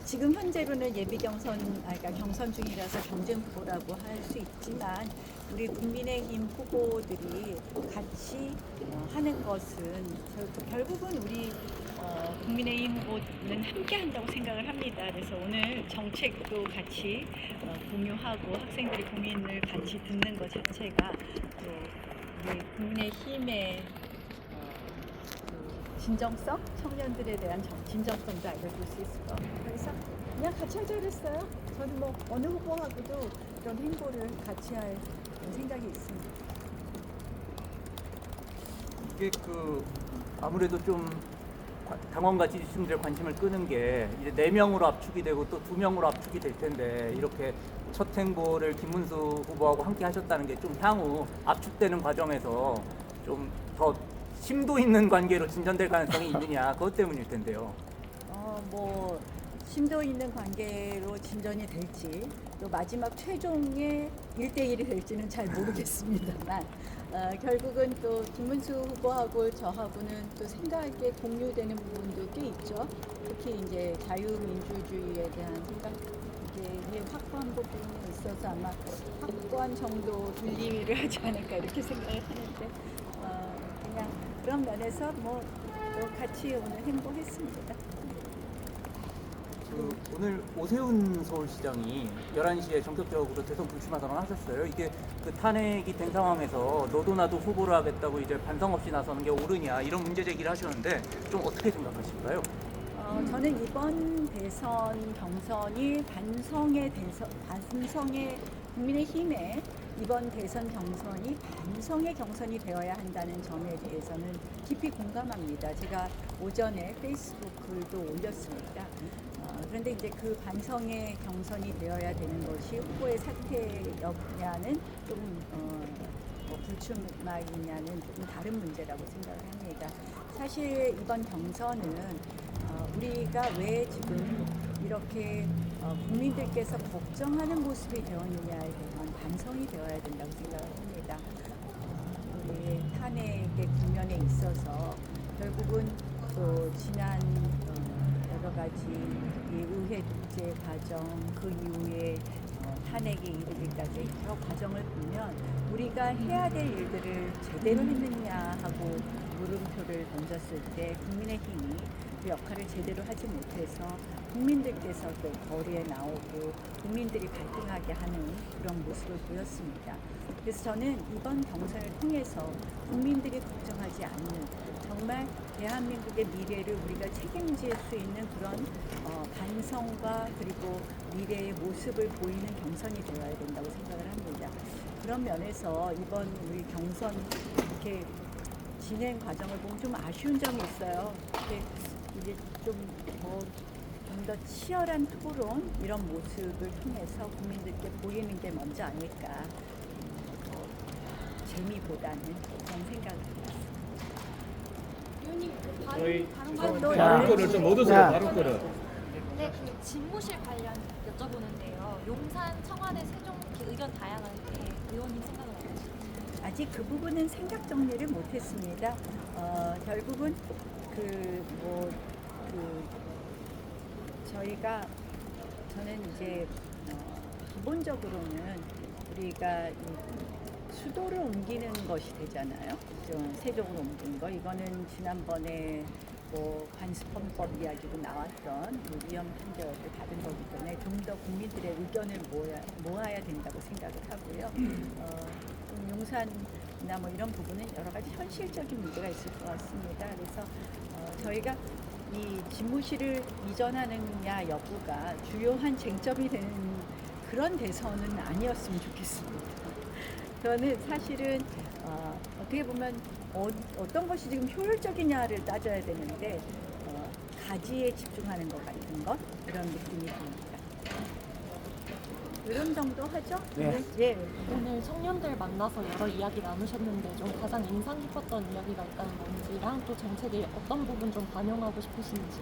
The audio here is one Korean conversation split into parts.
지금 현재로는 예비 경선, 그러니까 경선 중이라서 경쟁 후보라고 할 수 있지만 우리 국민의힘 후보들이 같이 하는 것은 결국은 우리 국민의힘 후보는 함께 한다고 생각을 합니다. 그래서 오늘 정책도 같이 공유하고 학생들이 고민을 같이 듣는 것 자체가 또 우리 국민의힘의 진정성, 청년들에 대한 진정성도 알려줄 수 있을 것 같아요. 그래서 그냥 같이 하자 그랬어요. 저는 뭐 어느 후보하고도 이런 행보를 같이 할 생각이 있습니다. 이게 아무래도 좀 당원과 지지층들의 관심을 끄는 게 이제 4명으로 압축이 되고 또 2명으로 압축이 될 텐데 이렇게 첫 행보를 김문수 후보하고 함께 하셨다는 게 좀 향후 압축되는 과정에서 좀 더 심도 있는 관계로 진전될 가능성이 있느냐 그것 때문일 텐데요. 뭐 심도 있는 관계로 진전이 될지 또 마지막 최종의 1대1이 될지는 잘 모르겠습니다만 결국은 또 김문수 후보하고 저하고는 또 생각에 공유되는 부분도 꽤 있죠. 특히 이제 자유민주주의에 대한 생각 이게 확고한 부분이 있어서 아마 확고한 정도 분리를 하지 않을까 이렇게 생각을 하는데 그냥 그런 면에서 뭐 또 같이 오늘 행보했습니다. 오늘 오세훈 서울시장이 11시에 전격적으로 대선 불출마 선언하셨어요. 이게 탄핵이 된 상황에서 너도 나도 후보를 하겠다고 이제 반성 없이 나서는 게 옳으냐 이런 문제 제기를 하셨는데 좀 어떻게 생각하실까요? 저는 이번 대선 경선이 반성의 국민의힘의 이번 대선 경선이 반성의 경선이 되어야 한다는 점에 대해서는 깊이 공감합니다. 제가 오전에 페이스북 글도 올렸습니다. 그런데 이제 그 반성의 경선이 되어야 되는 것이 후보의 사퇴였냐는 좀 불출마이냐는 조금 다른 문제라고 생각을 합니다. 사실 이번 경선은 우리가 왜 지금 이렇게 국민들께서 걱정하는 모습이 되었느냐에 대한 반성이 되어야 된다고 생각을 합니다. 우리 탄핵의 국면에 있어서 결국은 또 지난 여러 가지 의회 독재 과정 그 이후에 탄핵에 이르기까지 여러 과정을 보면 우리가 해야 될 일들을 제대로 했느냐 하고 물음표를 던졌을 때 국민의힘이 그 역할을 제대로 하지 못해서 국민들께서 또 거리에 나오고 국민들이 갈등하게 하는 그런 모습을 보였습니다. 그래서 저는 이번 경선을 통해서 국민들이 걱정하지 않는 정말 대한민국의 미래를 우리가 책임질 수 있는 그런 반성과 그리고 미래의 모습을 보이는 경선이 되어야 된다고 생각을 합니다. 그런 면에서 이번 우리 경선 이렇게 진행 과정을 보면 좀 아쉬운 점이 있어요. 이게 좀 더 치열한 토론 이런 모습을 통해서 국민들께 보이는 게 먼저 아닐까 재미보다는 그런 생각을 해봤습니다. 저희 다른 거를 좀 얻으세요. 다른 거를. 네, 그 집무실 관련 여쭤보는데요. 용산, 청와대, 세종 이렇게 의견 다양한데 의원님 생각은 어떠신지? 아직 그 부분은 생각 정리를 못했습니다. 결국은 저는 이제 기본적으로는 우리가 수도를 옮기는 것이 되잖아요. 세종으로 옮긴 거. 이거는 지난번에 관습헌법 이야기도 나왔던 위헌 판결을 받은 거기 때문에 좀 더 국민들의 의견을 모아야 된다고 생각을 하고요. 용산이나 뭐 이런 부분은 여러 가지 현실적인 문제가 있을 것 같습니다. 그래서 저희가 이 집무실을 이전하느냐 여부가 주요한 쟁점이 되는 그런 대선은 아니었으면 좋겠습니다. 저는 사실은 어떻게 보면 어떤 것이 지금 효율적이냐를 따져야 되는데 가지에 집중하는 것 같은 것 이런 느낌이 듭니다. 이런 정도 하죠? 네. 예. 오늘 청년들 만나서 여러 이야기 나누셨는데 좀 가장 인상 깊었던 이야기가 있다는 건지랑 또 정책의 어떤 부분 좀 반영하고 싶으신지.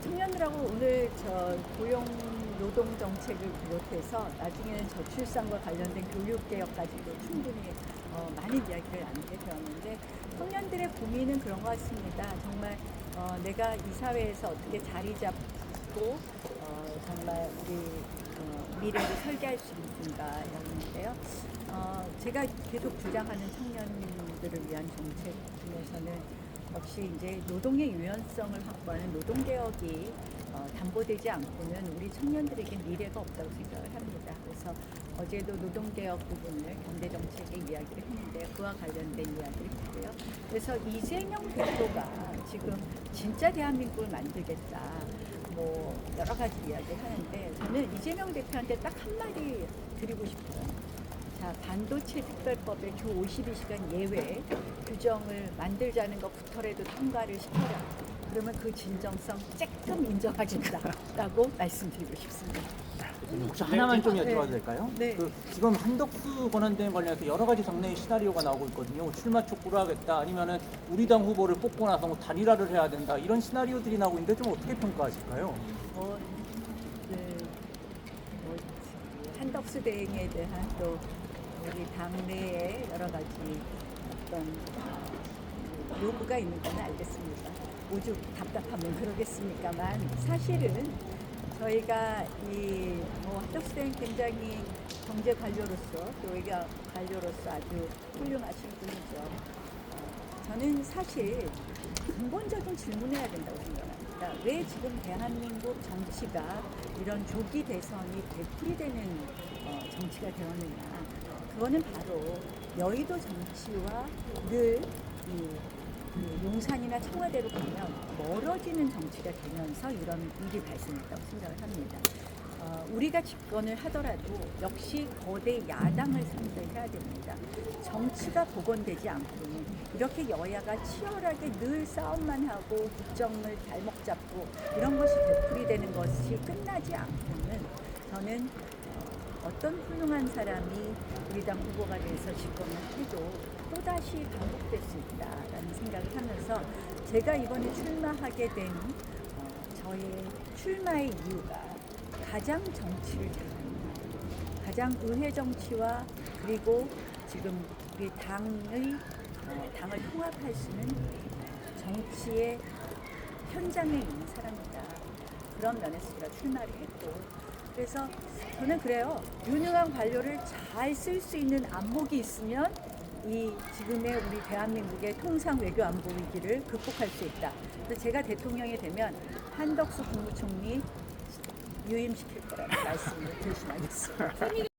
청년들하고 오늘 고용 노동 정책을 비롯해서 나중에는 저출산과 관련된 교육 개혁까지도 충분히 많은 이야기를 나누게 되었는데 청년들의 고민은 그런 것 같습니다. 정말 내가 이 사회에서 어떻게 자리 잡고 믿고 정말 우리 미래를 설계할 수 있는가였는데요. 제가 계속 주장하는 청년들을 위한 정책 중에서는 역시 이제 노동의 유연성을 확보하는 노동개혁이 담보되지 않고는 우리 청년들에게 미래가 없다고 생각을 합니다. 그래서 어제도 노동개혁 부분을 경제정책의 이야기를 했는데 그와 관련된 이야기를 했고요. 그래서 이재명 대표가 지금 진짜 대한민국을 만들겠다. 뭐 여러 가지 이야기를 하는데 저는 이재명 대표한테 딱 한마디 드리고 싶어요. 자, 반도체 특별법의 주 52시간 예외 규정을 만들자는 것부터라도 통과를 시켜라. 그러면 그 진정성 조금 인정하겠다라고 말씀드리고 싶습니다. 혹시 하나만 좀 여쭤봐도 될까요? 네. 지금 한덕수 권한대행 관련해서 여러 가지 정례의 시나리오가 나오고 있거든요. 출마 촉구를 하겠다, 아니면은 우리 당 후보를 뽑고 나서 뭐 단일화를 해야 된다, 이런 시나리오들이 나오고 있는데 좀 어떻게 평가하실까요? 한덕수 대행에 대한 또 우리 당내에 여러 가지 어떤 요구가 있는 건 알겠습니다. 오죽 답답하면 그러겠습니까만 사실은 저희가 한덕수 대행 굉장히 경제 관료로서 또 외교 관료로서 아주 훌륭하신 분이죠. 저는 사실 근본적인 질문을 해야 된다고 생각합니다. 왜 지금 대한민국 정치가 이런 조기 대선이 되풀이되는 정치가 되었느냐. 그거는 바로 여의도 정치와 늘 용산이나 청와대로 가면 멀어지는 정치가 되면서 이런 일이 발생했다고 생각을 합니다. 우리가 집권을 하더라도 역시 거대 야당을 상대해야 됩니다. 정치가 복원되지 않고는 이렇게 여야가 치열하게 늘 싸움만 하고 국정을 발목 잡고 이런 것이 되풀이되는 것이 끝나지 않고는 저는 어떤 훌륭한 사람이 우리 당 후보가 돼서 집권을 해도 또다시 반복될 수 있다라는 생각을 하면서 제가 이번에 출마하게 된 저의 출마의 이유가 가장 정치를 잘하는 가장 의회 정치와 그리고 지금 우리 당을 통합할 수 있는 정치의 현장에 있는 사람이다. 그런 면에서 제가 출마를 했고 그래서 저는 그래요. 유능한 관료를 잘 쓸 수 있는 안목이 있으면 이 지금의 우리 대한민국의 통상 외교 안보 위기를 극복할 수 있다. 그래서 제가 대통령이 되면 한덕수 국무총리 유임시킬 거라는 말씀을 대신하겠습니다.